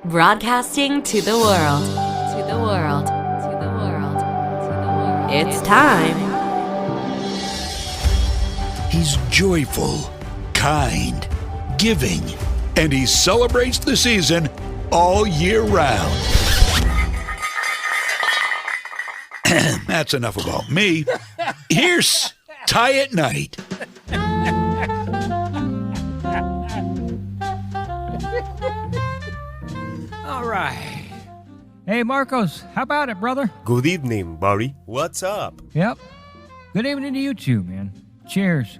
Broadcasting to the world. To the world. To the world. To the world. It's time. He's joyful, kind, giving, and he celebrates the season all year round. That's enough about me. Here's TY at Night. All right. Hey, Marcos, how about it, brother? Good evening, buddy. What's up? Yep. Good evening to you too, man. Cheers.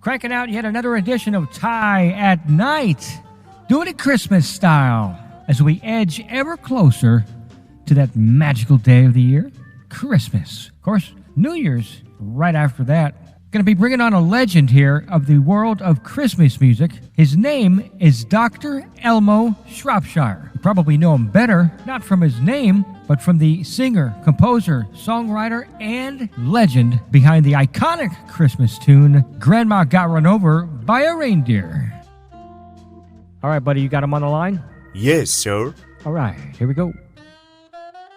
Cranking out yet another edition of TY at Night. Doing it Christmas style as we edge ever closer to that magical day of the year, Christmas. Of course, New Year's right after that. Going to be bringing on a legend here of the world of Christmas music. His name is Dr. Elmo Shropshire. You probably know him better, not from his name, but from the singer, composer, songwriter, and legend behind the iconic Christmas tune, Grandma Got Run Over by a Reindeer. All right, buddy, you got him on the line? Yes, sir. All right, here we go.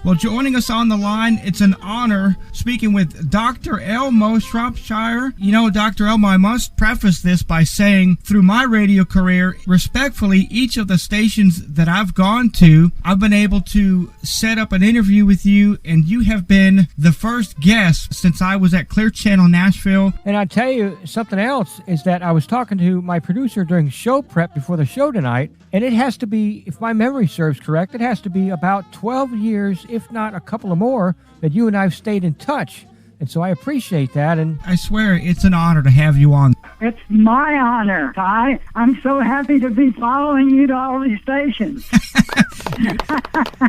Well, joining us on the line, it's an honor speaking with Dr. Elmo Shropshire. You know, Dr. Elmo, I must preface this by saying through my radio career, respectfully, each of the stations that I've gone to, I've been able to set up an interview with you, and you have been the first guest since I was at Clear Channel Nashville. And I'll tell you something else is that I was talking to my producer during show prep before the show tonight, and it has to be, if my memory serves correct, it has to be about 12 years, if not a couple of more, that you and I have stayed in touch. And so I appreciate that. And I swear it's an honor to have you on. It's my honor, Ty. I'm so happy to be following you to all these stations.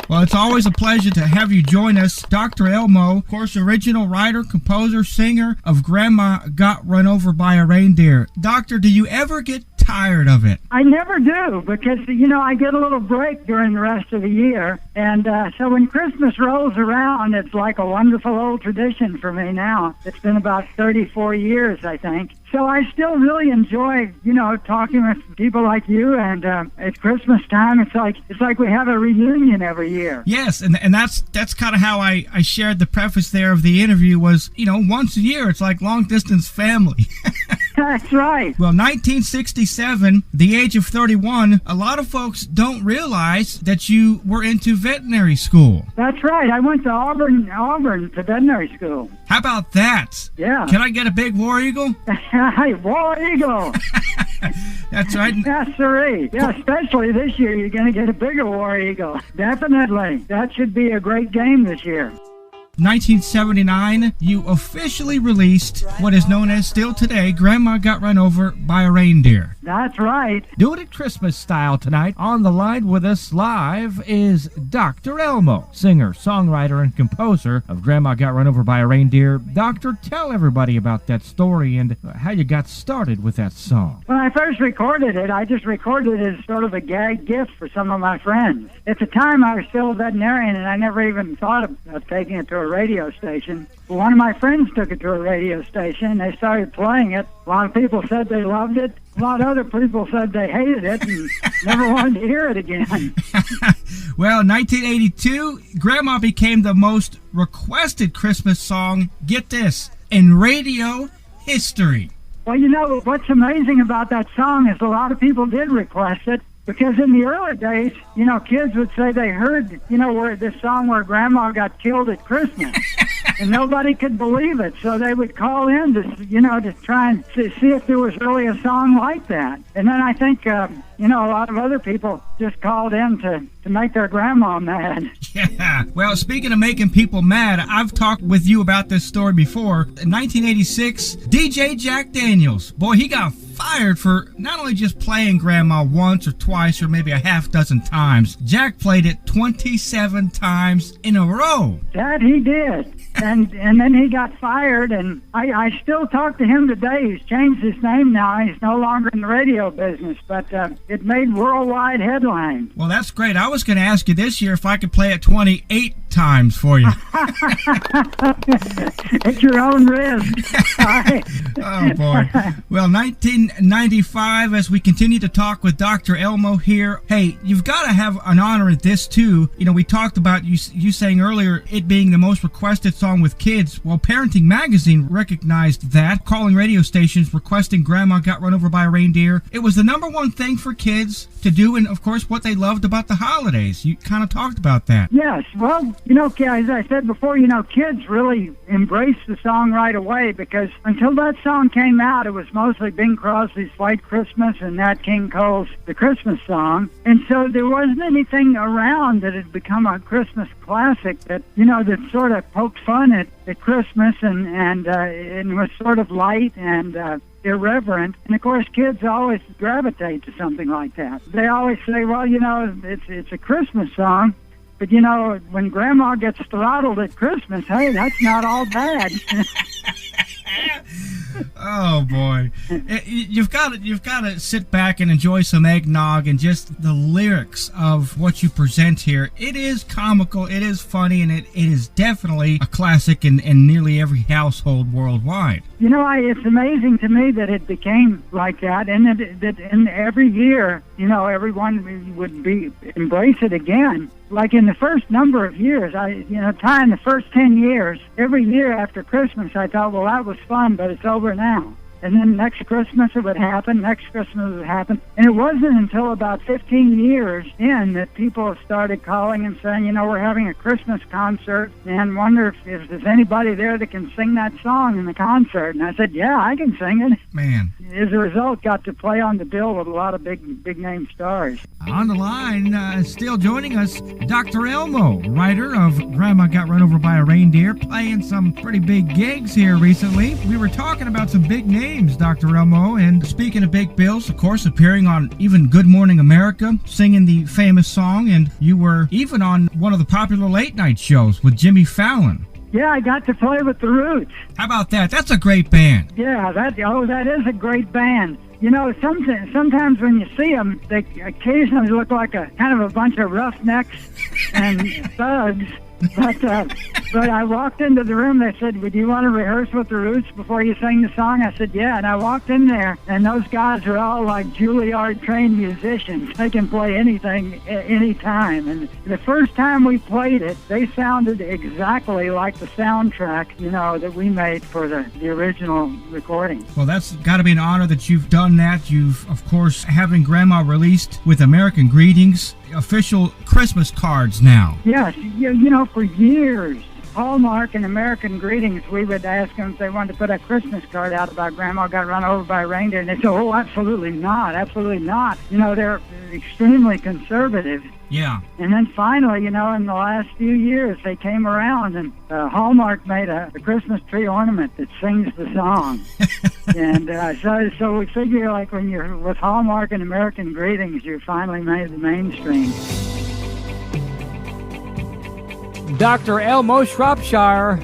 Well, it's always a pleasure to have you join us. Dr. Elmo, of course, original writer, composer, singer of Grandma Got Run Over by a Reindeer. Doctor, do you ever get tired of it? I never do, because, you know, I get a little break during the rest of the year. And so when Christmas rolls around, it's like a wonderful old tradition for me now. It's been about 34 years, I think. So I still really enjoy, you know, talking with people like you, and at Christmas time, it's like we have a reunion every year. Yes, and that's kind of how I shared the preface there of the interview was, you know, once a year, it's like long-distance family. That's right. Well, 1967, the age of 31, a lot of folks don't realize that you were into veterinary school. That's right. I went to Auburn to veterinary school. How about that? Yeah. Can I get a big war eagle? Hey, War Eagle. That's right. Yes, sirree. Yeah, especially this year, you're going to get a bigger War Eagle. Definitely. That should be a great game this year. 1979, you officially released what is known as still today, Grandma Got Run Over by a Reindeer. That's right. doing it Christmas style tonight. On the line with us live is Dr. Elmo, singer, songwriter, and composer of Grandma Got Run Over by a Reindeer. Doctor, tell everybody about that story and how you got started with that song. When I first recorded it, I just recorded it as sort of a gag gift for some of my friends. At the time, I was still a veterinarian, and I never even thought of taking it to a radio station. But one of my friends took it to a radio station, and they started playing it. A lot of people said they loved it. A lot of other people said they hated it and never wanted to hear it again. Well, 1982, Grandma became the most requested Christmas song, get this, in radio history. Well, you know, what's amazing about that song is a lot of people did request it, because in the early days, you know, kids would say they heard, you know, where this song where Grandma got killed at Christmas. And nobody could believe it, so they would call in to, you know, to try and see if there was really a song like that. And then I think, you know, a lot of other people just called in to make their grandma mad. Yeah. Well, speaking of making people mad, I've talked with you about this story before. In 1986, DJ Jack Daniels, boy, he got fired for not only just playing Grandma once or twice or maybe a half dozen times. Jack played it 27 times in a row. That he did. And then he got fired, and I still talk to him today. He's changed his name now. He's no longer in the radio business, but it made worldwide headlines. Well, that's great. I was going to ask you this year if I could play it 28 times for you. At your own risk. Oh, boy. Well, 1995, as we continue to talk with Dr. Elmo here. Hey, you've got to have an honor at this, too. You know, we talked about you saying earlier it being the most requested song with kids. Well, Parenting Magazine recognized that, calling radio stations requesting Grandma Got Run Over by a Reindeer. It was the number one thing for kids to do, and, of course, what they loved about the holidays. You kind of talked about that. Yes. Well, you know, as I said before, you know, kids really embraced the song right away because until that song came out, it was mostly Bing Crosby's White Christmas and Nat King Cole's The Christmas Song. And so there wasn't anything around that had become a Christmas classic that, you know, that sort of poked fun at Christmas and was sort of light and irreverent. And of course, kids always gravitate to something like that. They always say, well, you know, it's a Christmas song. But, you know, when Grandma gets throttled at Christmas, hey, that's not all bad. Oh, boy. You've got to sit back and enjoy some eggnog and just the lyrics of what you present here. It is comical, it is funny, and it is definitely a classic in nearly every household worldwide. You know, it's amazing to me that it became like that, and that in every year, you know, everyone would embrace it again. Like in the first number of years, Ty, in the first 10 years, every year after Christmas, I thought, well, that was fun, but it's over now. And then next Christmas it would happen, next Christmas it would happen. And it wasn't until about 15 years in that people started calling and saying, you know, we're having a Christmas concert and wonder if there's anybody there that can sing that song in the concert. And I said, yeah, I can sing it. Man. As a result, got to play on the bill with a lot of big name stars. On the line, still joining us, Dr. Elmo, writer of Grandma Got Run Over by a Reindeer, playing some pretty big gigs here recently. We were talking about some big names, Dr. Elmo, and speaking of big bills, of course, appearing on even Good Morning America, singing the famous song, and you were even on one of the popular late night shows with Jimmy Fallon. Yeah, I got to play with the Roots. How about that? That's a great band. Yeah, that is a great band. You know, sometimes when you see them, they occasionally look like a kind of a bunch of roughnecks and thugs. But I walked into the room. They said, "Would you want to rehearse with the Roots before you sing the song?" I said, "Yeah." And I walked in there, and those guys are all like Juilliard-trained musicians. They can play anything, anytime. And the first time we played it, they sounded exactly like the soundtrack, you know, that we made for the original recording. Well, that's got to be an honor that you've done that. You've, of course, having Grandma released with American Greetings, official Christmas cards now. Yes, you know, for years, Hallmark and American Greetings, we would ask them if they wanted to put a Christmas card out about Grandma got run over by a reindeer, and they said, "Oh, absolutely not, absolutely not." You know, they're extremely conservative. Yeah. And then finally, you know, in the last few years, they came around, and Hallmark made a Christmas tree ornament that sings the song. And so we figure, like, when you're with Hallmark and American Greetings, you're finally made the mainstream. Dr. Elmo Shropshire,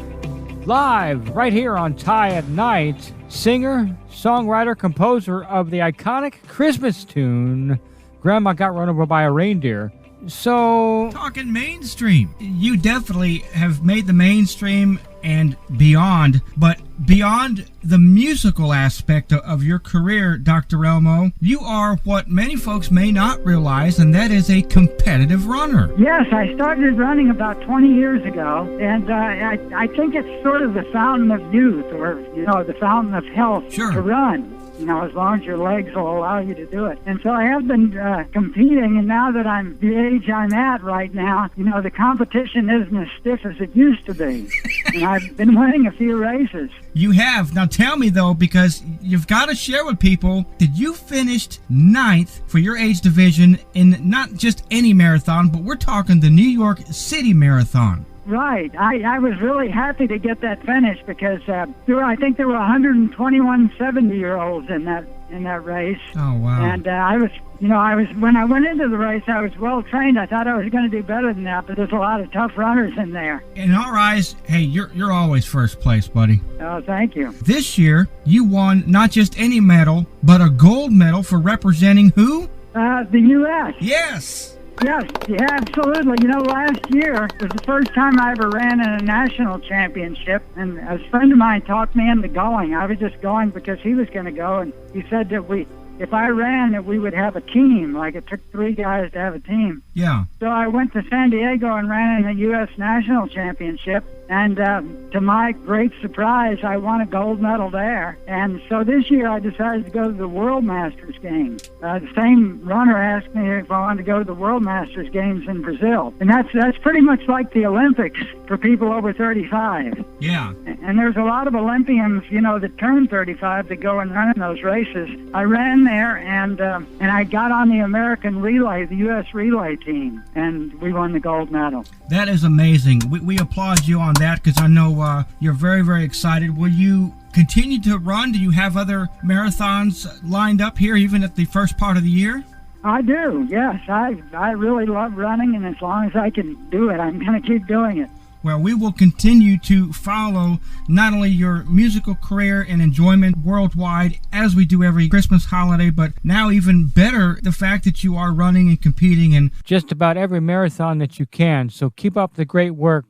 live right here on TY at Night, singer, songwriter, composer of the iconic Christmas tune, Grandma Got Run Over by a Reindeer. So, talking mainstream, you definitely have made the mainstream and beyond, but beyond the musical aspect of your career, Dr. Elmo, you are what many folks may not realize, and that is a competitive runner. Yes, I started running about 20 years ago, and I think it's sort of the fountain of youth, or, you know, the fountain of health to run. You know, as long as your legs will allow you to do it. And so I have been competing, and now that I'm the age I'm at right now, you know, the competition isn't as stiff as it used to be. And I've been winning a few races. You have. Now tell me, though, because you've got to share with people that you finished 9th for your age division in not just any marathon, but we're talking the New York City Marathon. Right. I was really happy to get that finish because I think there were 121 70-year-olds in that race. Oh, wow. And I was when I went into the race, I was well trained. I thought I was going to do better than that, but there's a lot of tough runners in there. In our eyes, hey, you're always first place, buddy. Oh, thank you. This year, you won not just any medal, but a gold medal for representing who? The U.S. Yes. Yes, yeah, absolutely. You know, last year was the first time I ever ran in a national championship, and a friend of mine talked me into going. I was just going because he was going to go, and he said that if I ran, that we would have a team. Like, it took 3 guys to have a team. Yeah. So I went to San Diego and ran in the US National Championship, and to my great surprise, I won a gold medal there. And so this year I decided to go to the World Masters Games. The same runner asked me if I wanted to go to the World Masters Games in Brazil. And that's pretty much like the Olympics for people over 35. Yeah. And there's a lot of Olympians, you know, that turn 35 that go and run in those races. I ran there, and I got on the American relay, the U.S. relay team, and we won the gold medal. That is amazing. We applaud you on that, because I know you're very, very excited. Will you continue to run? Do you have other marathons lined up here, even at the first part of the year? I do, yes. I really love running, and as long as I can do it, I'm going to keep doing it. Well, we will continue to follow not only your musical career and enjoyment worldwide as we do every Christmas holiday, but now even better, the fact that you are running and competing in Just about every marathon that you can. So keep up the great work,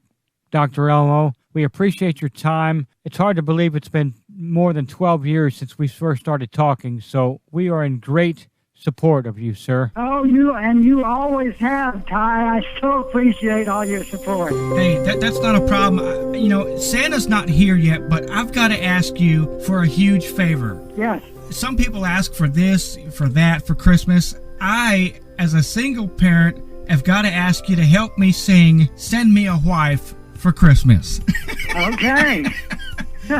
Dr. Elmo. We appreciate your time. It's hard to believe it's been more than 12 years since we first started talking, so we are in great support of you, sir. Oh, you always have, Ty. I so appreciate all your support. Hey, that's not a problem. You know, Santa's not here yet, but I've got to ask you for a huge favor. Yes. Some people ask for this, for that, for Christmas. I, as a single parent, have got to ask you to help me sing Send Me a Wife for Christmas. Okay. All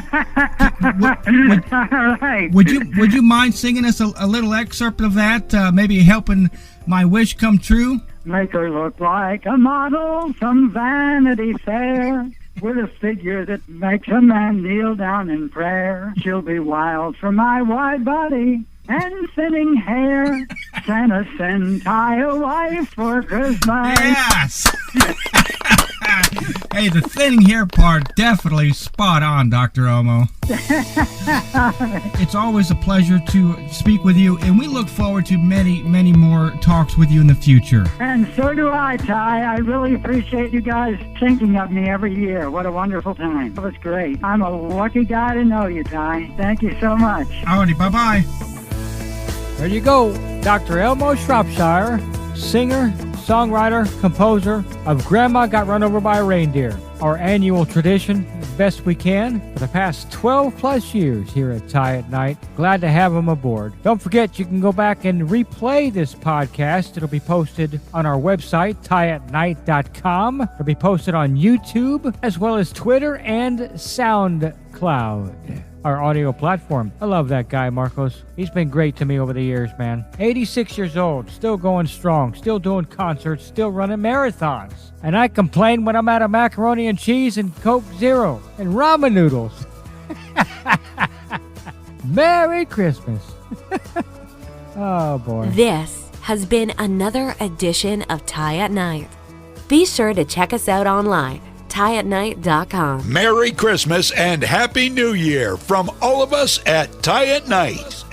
right. Would you mind singing us a little excerpt of that, maybe helping my wish come true? Make her look like a model from Vanity Fair, with a figure that makes a man kneel down in prayer. She'll be wild for my wide body and thinning hair. Santa, send Ty a wife for Christmas. Yes! Hey, the thinning hair part, definitely spot on, Dr. Elmo. It's always a pleasure to speak with you, and we look forward to many, many more talks with you in the future. And so do I, Ty. I really appreciate you guys thinking of me every year. What a wonderful time. It was great. I'm a lucky guy to know you, Ty. Thank you so much. Alrighty, bye-bye. There you go, Dr. Elmo Shropshire, singer, songwriter, composer of Grandma Got Run Over by a Reindeer, our annual tradition, as best we can, for the past 12 plus years here at TY at Night. Glad to have him aboard. Don't forget, you can go back and replay this podcast. It'll be posted on our website, tyatnight.com. It'll be posted on YouTube, as well as Twitter and SoundCloud, our audio platform. I love that guy, Marcos. He's been great to me over the years, man. 86 years old, still going strong, still doing concerts, still running marathons. And I complain when I'm out of macaroni and cheese and Coke Zero and ramen noodles. Merry Christmas. Oh, boy. This has been another edition of TY at Night. Be sure to check us out online, tyatnight.com. Merry Christmas and Happy New Year from all of us at TY at Night.